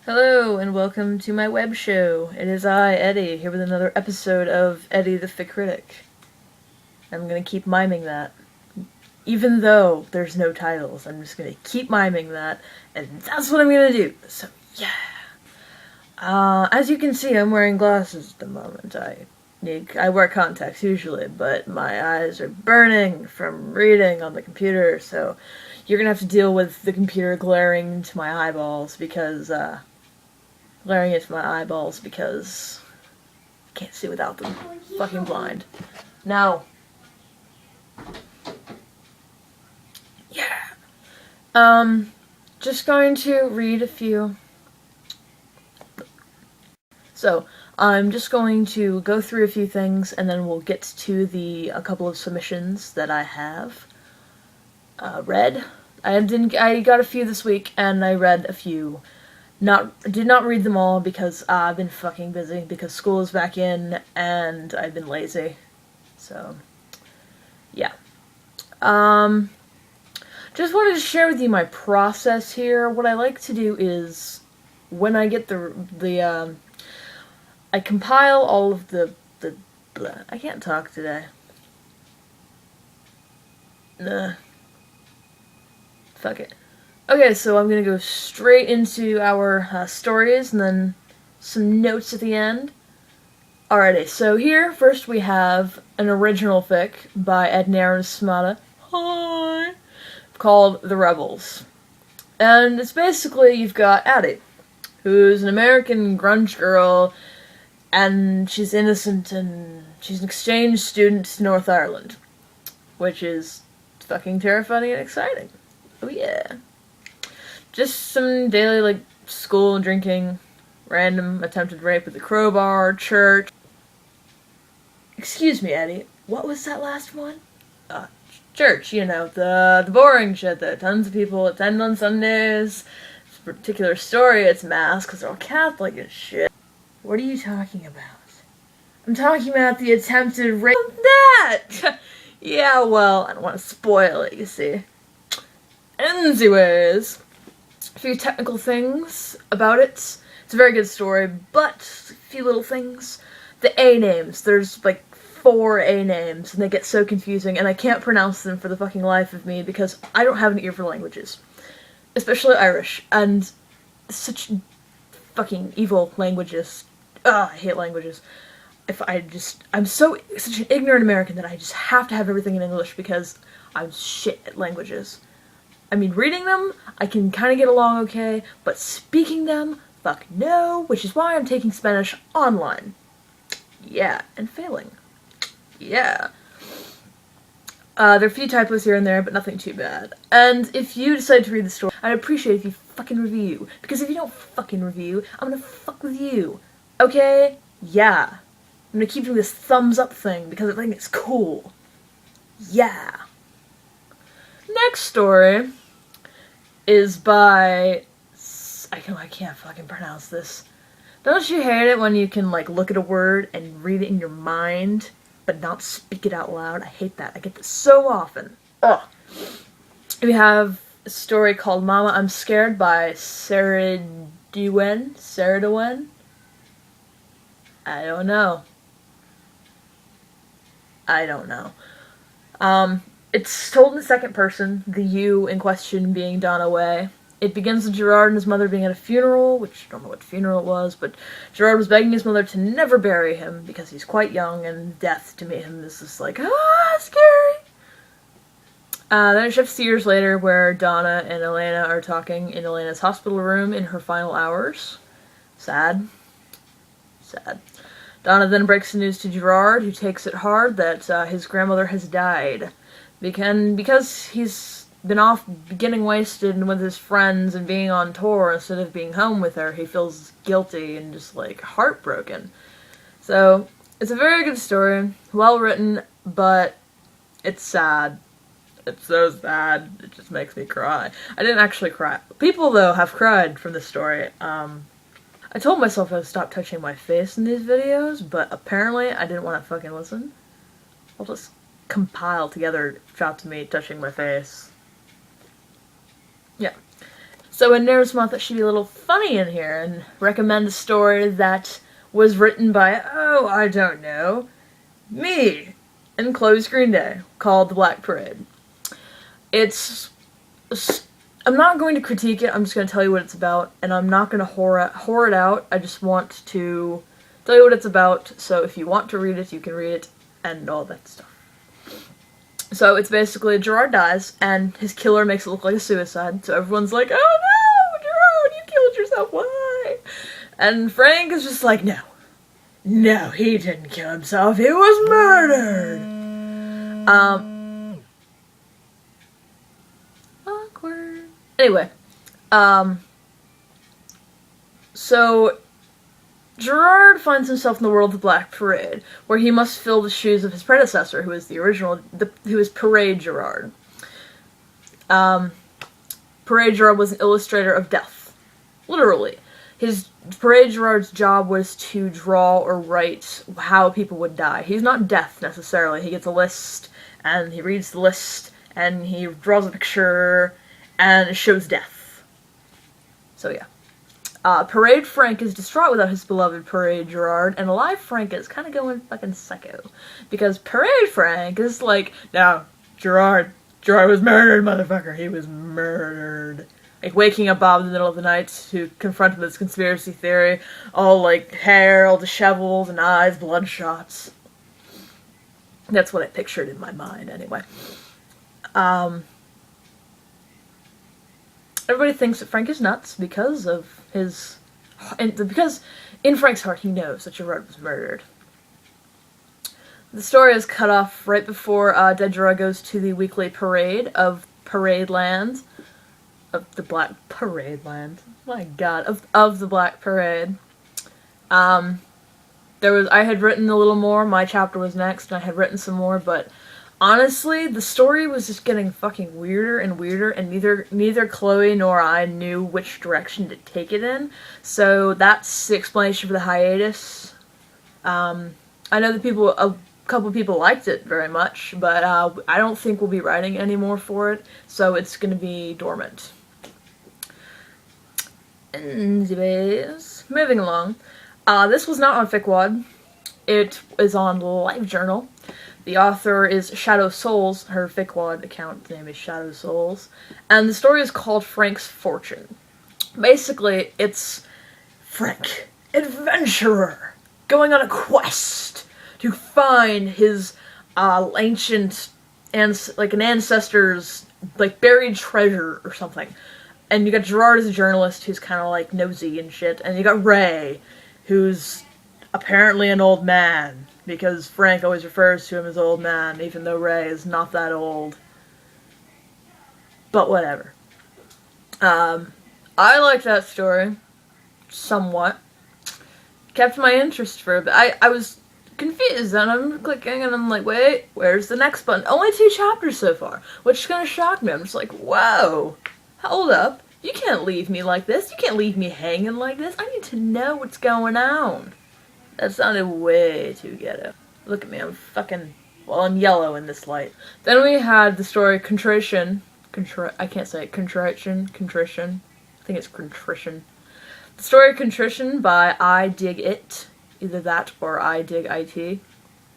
Hello, and welcome to my web show. It is I, Eddie, here with another episode of Eddi The Ficritic. I'm gonna keep miming that. Even though there's no titles, I'm just gonna keep miming that, and that's what I'm gonna do. So, yeah. As you can see, I'm wearing glasses at the moment. I wear contacts usually, but my eyes are burning from reading on the computer, so you're gonna have to deal with the computer glaring into my eyeballs because I can't see without them. Fucking blind. Now, yeah. Just going to read a few. So, I'm just going to go through a few things, and then we'll get to a couple of submissions that I have read. I got a few this week, and I read a few. Did not read them all because I've been fucking busy because school is back in and I've been lazy. So, yeah. Just wanted to share with you my process here. What I like to do is when I get I compile all of I can't talk today. Nah. Fuck it. Okay, so I'm gonna go straight into our stories and then some notes at the end. Alrighty, so here first we have an original fic by Eddi called The Rebels. And it's basically you've got Addie, who's an American grunge girl, and she's innocent and she's an exchange student to North Ireland, which is fucking terrifying and exciting. Oh yeah. Just some daily, school drinking, random attempted rape with a crowbar, church. Excuse me, Eddie, what was that last one? Church, the boring shit that tons of people attend on Sundays. This particular story, it's mass, because they're all Catholic and shit. What are you talking about? I'm talking about the attempted rape. That! Yeah, well, I don't want to spoil it, you see. Anyways, a few technical things about it. It's a very good story, but a few little things. The A names, there's 4 A names, and they get so confusing, and I can't pronounce them for the fucking life of me because I don't have an ear for languages. Especially Irish, and such fucking evil languages. Ugh, I hate languages. I'm such an ignorant American that I just have to have everything in English because I'm shit at languages. I mean, reading them, I can kind of get along okay, but speaking them, fuck no, which is why I'm taking Spanish online. Yeah, and failing. Yeah. There are a few typos here and there, but nothing too bad. And if you decide to read the story, I'd appreciate it if you fucking review. Because if you don't fucking review, I'm gonna fuck with you. Okay? Yeah. I'm gonna keep doing this thumbs up thing because I think it's cool. Yeah. Next story is by... I can't fucking pronounce this. Don't you hate it when you can, look at a word and read it in your mind, but not speak it out loud? I hate that. I get this so often. Ugh. We have a story called Mama, I'm Scared by Sarah Dewen. I don't know. It's told in the second person, the you in question being Donna Way. It begins with Gerard and his mother being at a funeral, which I don't know what funeral it was, but Gerard was begging his mother to never bury him because he's quite young, and death to him is just scary. Then it shifts to years later where Donna and Elena are talking in Elena's hospital room in her final hours. Sad. Donna then breaks the news to Gerard, who takes it hard that his grandmother has died. Because he's been off getting wasted and with his friends and being on tour instead of being home with her, he feels guilty and just, heartbroken. So, it's a very good story, well written, but it's sad. It's so sad, it just makes me cry. I didn't actually cry. People, though, have cried from this story. I told myself I would stop touching my face in these videos, but apparently I didn't want to fucking listen. I'll just compile together shots of me touching my face. Yeah. So in Nersma, I thought she'd be a little funny in here and recommend a story that was written by, oh, I don't know, me, in Chloe's Green Day, called The Black Parade. It's... I'm not going to critique it, I'm just going to tell you what it's about, and I'm not going to whore it out, I just want to tell you what it's about, so if you want to read it, you can read it, and all that stuff. So it's basically Gerard dies, and his killer makes it look like a suicide, so everyone's like, oh no, Gerard, you killed yourself, why? And Frank is just like, no. No, he didn't kill himself, he was murdered! Awkward. Anyway, so Gerard finds himself in the world of the Black Parade, where he must fill the shoes of his predecessor, who is who is Parade Gerard. Parade Gerard was an illustrator of death. Literally. Parade Gerard's job was to draw or write how people would die. He's not death, necessarily. He gets a list, and he reads the list, and he draws a picture, and it shows death. So yeah. Parade Frank is distraught without his beloved Parade Gerard, and alive Frank is kind of going fucking psycho. Because Parade Frank is like, no, Gerard was murdered, motherfucker, he was murdered. Like, waking up Bob in the middle of the night to confront him with this conspiracy theory, all, like, hair, all disheveled, and eyes, bloodshot. That's what I pictured in my mind, anyway. Everybody thinks that Frank is nuts because of because in Frank's heart he knows that Gerard was murdered. The story is cut off right before Dead Gerard goes to the weekly parade of Parade Land. Of the Black Parade Land. My god, of the Black Parade. I had written a little more, my chapter was next, and I had written some more, but honestly, the story was just getting fucking weirder and weirder, and neither Chloe nor I knew which direction to take it in, so that's the explanation for the hiatus. I know that a couple of people liked it very much, but I don't think we'll be writing any more for it, so it's gonna be dormant. Anyways, moving along. This was not on FicWad. It is on LiveJournal. The author is Shadow Souls. Her FicWad account name is Shadow Souls. And the story is called Frank's Fortune. Basically, it's Frank, adventurer, going on a quest to find his ancient, an ancestor's, buried treasure or something. And you got Gerard as a journalist who's kind of, nosy and shit. And you got Ray, who's apparently an old man. Because Frank always refers to him as old man, even though Ray is not that old. But whatever. I liked that story. Somewhat. Kept my interest for a bit. I was confused, and I'm clicking, and I'm like, wait, where's the next button? Only 2 chapters so far, which kind of shocked me. I'm just like, whoa, hold up. You can't leave me like this. You can't leave me hanging like this. I need to know what's going on. That sounded way too ghetto. Look at me, I'm yellow in this light. Then we had the story Contrition. I can't say it. Contrition. I think it's Contrition. The story Contrition by I Dig It. Either that or I Dig IT.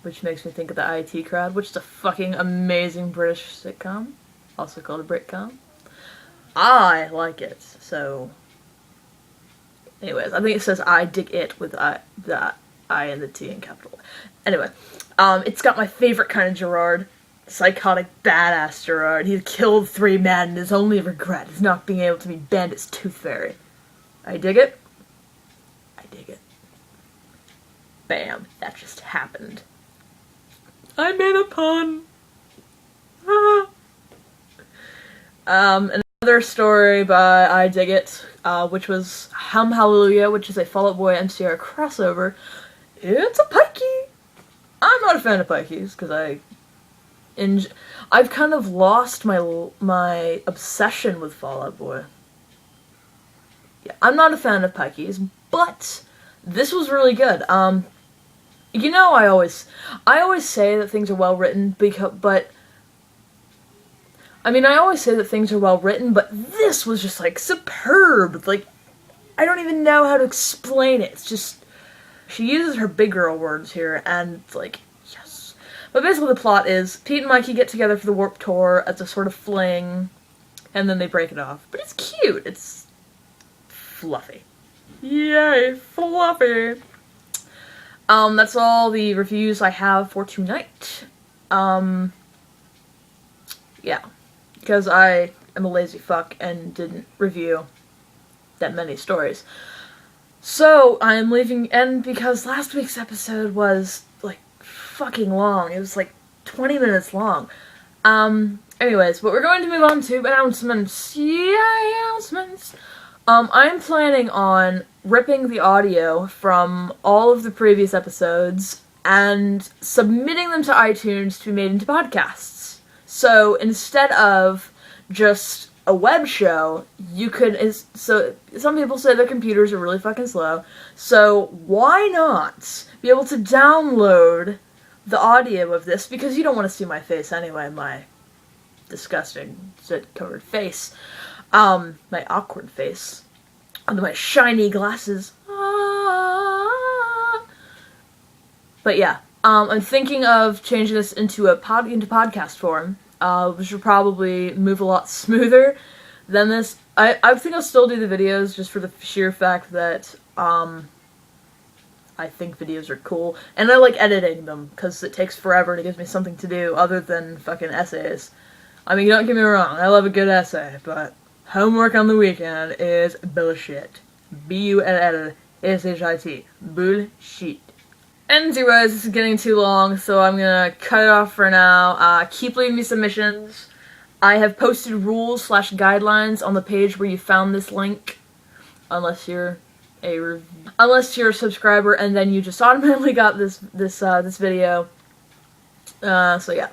Which makes me think of the IT Crowd, which is a fucking amazing British sitcom. Also called a Britcom. I like it, so... Anyways, I think it says I Dig It with the I and the T in capital. Anyway, it's got my favorite kind of Gerard. Psychotic, badass Gerard. He's killed 3 men, and his only regret is not being able to be Bandit's Tooth Fairy. I dig it. I dig it. Bam. That just happened. I made a pun. Another story by I Dig It, which was Hum Hallelujah, which is a Fall Out Boy MCR crossover. It's a pikey! I'm not a fan of pikeys, because I've kind of lost my obsession with Fall Out Boy. Yeah, I'm not a fan of pikeys, but this was really good. You know, I always say that things are well written, but I mean, I always say that things are well written, but this was just, like, superb. Like, I don't even know how to explain it. It's just, she uses her big girl words here, and, like, yes. But basically the plot is, Pete and Mikey get together for the Warped Tour as a sort of fling, and then they break it off. But it's cute. It's fluffy. Yay, fluffy! That's all the reviews I have for tonight. Yeah. Because I am a lazy fuck and didn't review that many stories. So, I'm leaving, and because last week's episode was, like, fucking long. It was, like, 20 minutes long. Anyways, but we're going to move on to announcements. Yay, announcements! I'm planning on ripping the audio from all of the previous episodes and submitting them to iTunes to be made into podcasts. So, instead of just a web show, you could, so, some people say their computers are really fucking slow, so why not be able to download the audio of this, because you don't want to see my face anyway, my disgusting, soot-covered face, my awkward face, under my shiny glasses, But yeah, I'm thinking of changing this into into podcast form, which will probably move a lot smoother than this. I think I'll still do the videos just for the sheer fact that I think videos are cool, and I like editing them because it takes forever and it gives me something to do other than fucking essays. I mean, don't get me wrong, I love a good essay, but homework on the weekend is bullshit. B-U-L-L-S-H-I-T. Bullshit. Anyways, this is getting too long, so I'm gonna cut it off for now. Keep leaving me submissions. I have posted rules/guidelines on the page where you found this link, unless you're a subscriber and then you just automatically got this video. So yeah.